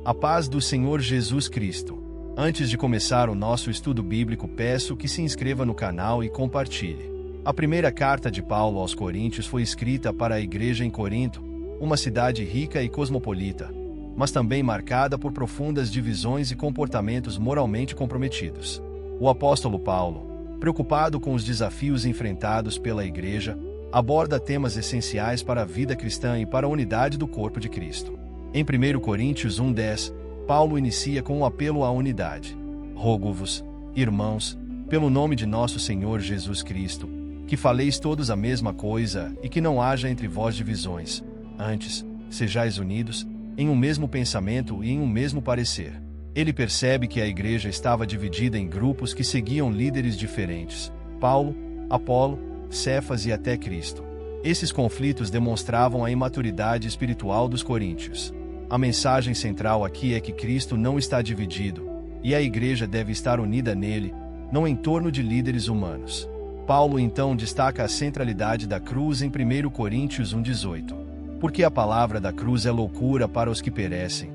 A paz do Senhor Jesus Cristo. Antes de começar o nosso estudo bíblico, peço que se inscreva no canal e compartilhe. A primeira carta de Paulo aos Coríntios foi escrita para a igreja em Corinto, uma cidade rica e cosmopolita, mas também marcada por profundas divisões e comportamentos moralmente comprometidos. O apóstolo Paulo, preocupado com os desafios enfrentados pela igreja, aborda temas essenciais para a vida cristã e para a unidade do corpo de Cristo. Em 1 Coríntios 1:10, Paulo inicia com um apelo à unidade. Rogo-vos, irmãos, pelo nome de nosso Senhor Jesus Cristo, que faleis todos a mesma coisa e que não haja entre vós divisões. Antes, sejais unidos, em um mesmo pensamento e em um mesmo parecer. Ele percebe que a igreja estava dividida em grupos que seguiam líderes diferentes: Paulo, Apolo, Cefas e até Cristo. Esses conflitos demonstravam a imaturidade espiritual dos coríntios. A mensagem central aqui é que Cristo não está dividido, e a igreja deve estar unida nele, não em torno de líderes humanos. Paulo então destaca a centralidade da cruz em 1 Coríntios 1:18. Porque a palavra da cruz é loucura para os que perecem,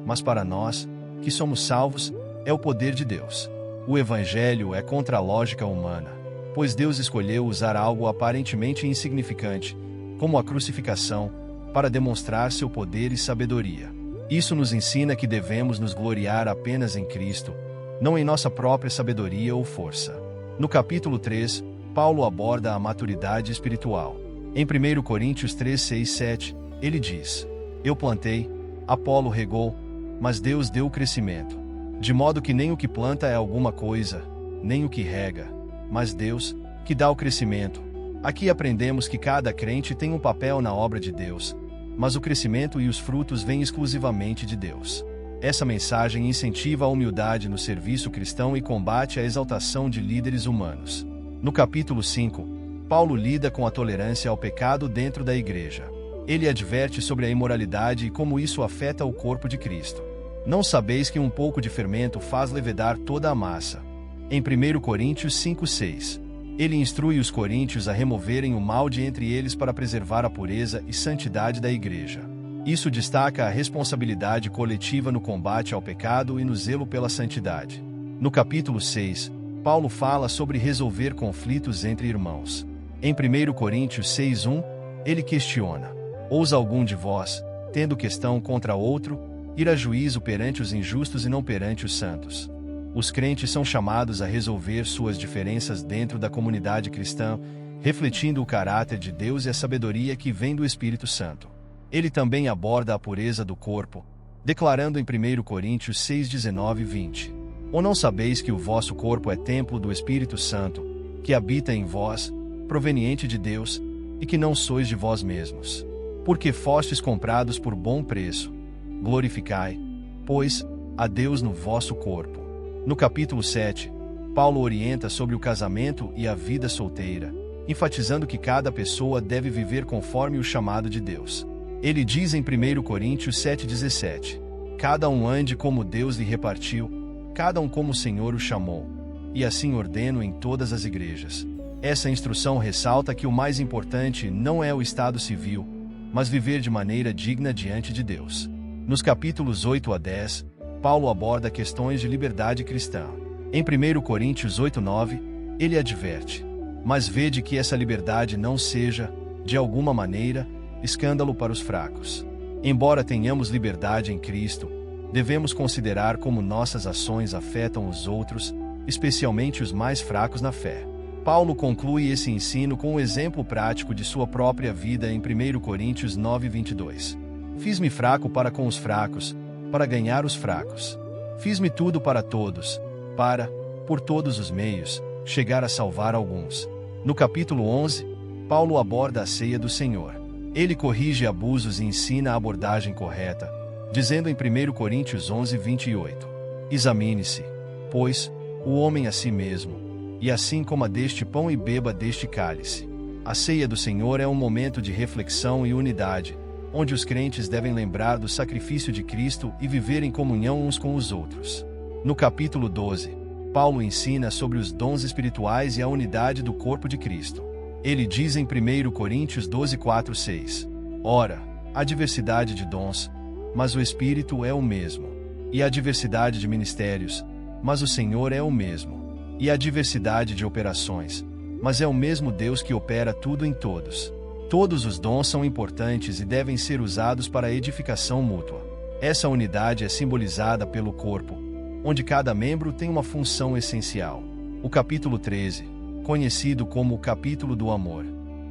mas para nós, que somos salvos, é o poder de Deus. O Evangelho é contra a lógica humana, pois Deus escolheu usar algo aparentemente insignificante, como a crucificação, para demonstrar seu poder e sabedoria. Isso nos ensina que devemos nos gloriar apenas em Cristo, não em nossa própria sabedoria ou força. No capítulo 3, Paulo aborda a maturidade espiritual. Em 1 Coríntios 3, 6, 7, ele diz: Eu plantei, Apolo regou, mas Deus deu o crescimento. De modo que nem o que planta é alguma coisa, nem o que rega, mas Deus, que dá o crescimento. Aqui aprendemos que cada crente tem um papel na obra de Deus, mas o crescimento e os frutos vêm exclusivamente de Deus. Essa mensagem incentiva a humildade no serviço cristão e combate a exaltação de líderes humanos. No capítulo 5, Paulo lida com a tolerância ao pecado dentro da igreja. Ele adverte sobre a imoralidade e como isso afeta o corpo de Cristo. Não sabeis que um pouco de fermento faz levedar toda a massa? Em 1 Coríntios 5:6, ele instrui os coríntios a removerem o mal de entre eles para preservar a pureza e santidade da igreja. Isso destaca a responsabilidade coletiva no combate ao pecado e no zelo pela santidade. No capítulo 6, Paulo fala sobre resolver conflitos entre irmãos. Em 1 Coríntios 6:1, ele questiona: Ousa algum de vós, tendo questão contra outro, ir a juízo perante os injustos e não perante os santos? Os crentes são chamados a resolver suas diferenças dentro da comunidade cristã, refletindo o caráter de Deus e a sabedoria que vem do Espírito Santo. Ele também aborda a pureza do corpo, declarando em 1 Coríntios 6, 19 e 20: Ou não sabeis que o vosso corpo é templo do Espírito Santo, que habita em vós, proveniente de Deus, e que não sois de vós mesmos? Porque fostes comprados por bom preço. Glorificai, pois, a Deus no vosso corpo. No capítulo 7, Paulo orienta sobre o casamento e a vida solteira, enfatizando que cada pessoa deve viver conforme o chamado de Deus. Ele diz em 1 Coríntios 7,17: Cada um ande como Deus lhe repartiu, cada um como o Senhor o chamou, e assim ordeno em todas as igrejas. Essa instrução ressalta que o mais importante não é o estado civil, mas viver de maneira digna diante de Deus. Nos capítulos 8 a 10, Paulo aborda questões de liberdade cristã. Em 1 Coríntios 8:9, ele adverte: Mas vede que essa liberdade não seja, de alguma maneira, escândalo para os fracos. Embora tenhamos liberdade em Cristo, devemos considerar como nossas ações afetam os outros, especialmente os mais fracos na fé. Paulo conclui esse ensino com um exemplo prático de sua própria vida em 1 Coríntios 9:22. Fiz-me fraco para com os fracos, para ganhar os fracos. Fiz-me tudo para todos, para, por todos os meios, chegar a salvar alguns. No capítulo 11, Paulo aborda a ceia do Senhor. Ele corrige abusos e ensina a abordagem correta, dizendo em 1 Coríntios 11:28: Examine-se, pois, o homem a si mesmo, e assim coma deste pão e beba deste cálice. A ceia do Senhor é um momento de reflexão e unidade, onde os crentes devem lembrar do sacrifício de Cristo e viver em comunhão uns com os outros. No capítulo 12, Paulo ensina sobre os dons espirituais e a unidade do corpo de Cristo. Ele diz em 1 Coríntios 12, 4-6: Ora, há diversidade de dons, mas o Espírito é o mesmo. e há diversidade de ministérios, mas o Senhor é o mesmo. E há diversidade de operações, mas é o mesmo Deus que opera tudo em todos. Todos os dons são importantes e devem ser usados para a edificação mútua. Essa unidade é simbolizada pelo corpo, onde cada membro tem uma função essencial. O capítulo 13, conhecido como o capítulo do amor,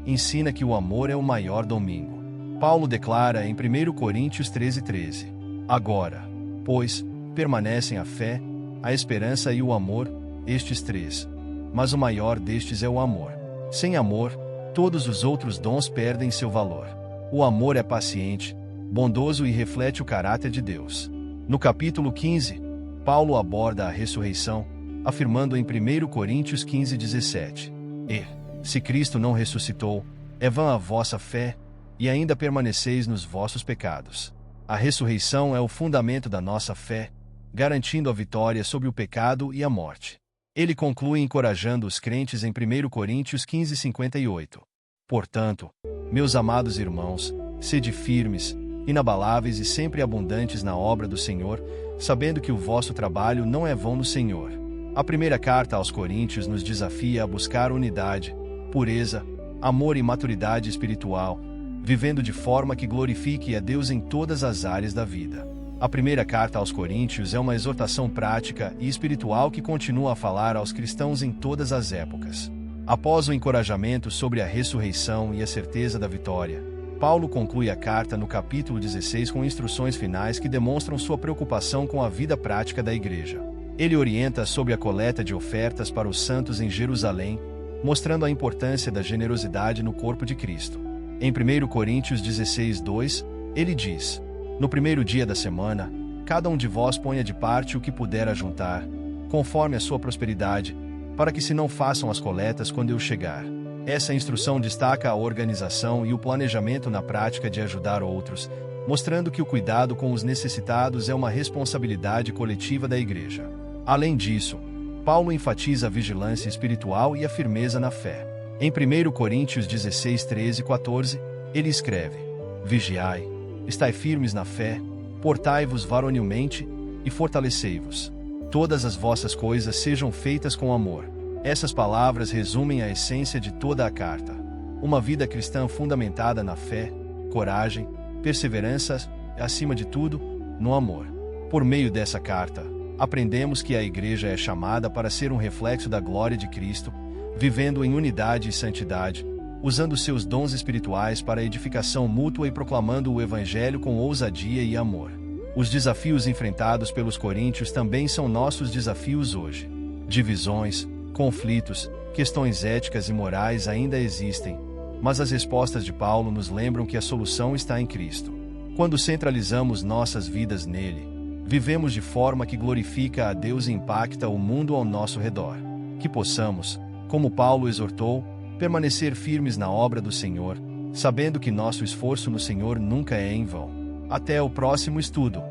ensina que o amor é o maior domingo. Paulo declara em 1 Coríntios 13:13: Agora, pois, permanecem a fé, a esperança e o amor, estes três. Mas o maior destes é o amor. Sem amor, todos os outros dons perdem seu valor. O amor é paciente, bondoso e reflete o caráter de Deus. No capítulo 15, Paulo aborda a ressurreição, afirmando em 1 Coríntios 15:17: E, se Cristo não ressuscitou, é vã a vossa fé, e ainda permaneceis nos vossos pecados. A ressurreição é o fundamento da nossa fé, garantindo a vitória sobre o pecado e a morte. Ele conclui encorajando os crentes em 1 Coríntios 15:58. Portanto, meus amados irmãos, sede firmes, inabaláveis e sempre abundantes na obra do Senhor, sabendo que o vosso trabalho não é vão no Senhor. A primeira carta aos Coríntios nos desafia a buscar unidade, pureza, amor e maturidade espiritual, vivendo de forma que glorifique a Deus em todas as áreas da vida. A primeira carta aos Coríntios é uma exortação prática e espiritual que continua a falar aos cristãos em todas as épocas. Após o encorajamento sobre a ressurreição e a certeza da vitória, Paulo conclui a carta no capítulo 16 com instruções finais que demonstram sua preocupação com a vida prática da igreja. Ele orienta sobre a coleta de ofertas para os santos em Jerusalém, mostrando a importância da generosidade no corpo de Cristo. Em 1 Coríntios 16:2, ele diz: No primeiro dia da semana, cada um de vós ponha de parte o que puder ajuntar, conforme a sua prosperidade, para que se não façam as coletas quando eu chegar. Essa instrução destaca a organização e o planejamento na prática de ajudar outros, mostrando que o cuidado com os necessitados é uma responsabilidade coletiva da igreja. Além disso, Paulo enfatiza a vigilância espiritual e a firmeza na fé. Em 1 Coríntios 16:13-14, ele escreve: Vigiai, estai firmes na fé, portai-vos varonilmente e fortalecei-vos. Todas as vossas coisas sejam feitas com amor. Essas palavras resumem a essência de toda a carta. Uma vida cristã fundamentada na fé, coragem, perseverança e, acima de tudo, no amor. Por meio dessa carta, aprendemos que a igreja é chamada para ser um reflexo da glória de Cristo, vivendo em unidade e santidade, usando seus dons espirituais para a edificação mútua e proclamando o Evangelho com ousadia e amor. Os desafios enfrentados pelos coríntios também são nossos desafios hoje. Divisões, conflitos, questões éticas e morais ainda existem, mas as respostas de Paulo nos lembram que a solução está em Cristo. Quando centralizamos nossas vidas nele, vivemos de forma que glorifica a Deus e impacta o mundo ao nosso redor. Que possamos, como Paulo exortou, permanecer firmes na obra do Senhor, sabendo que nosso esforço no Senhor nunca é em vão. Até o próximo estudo.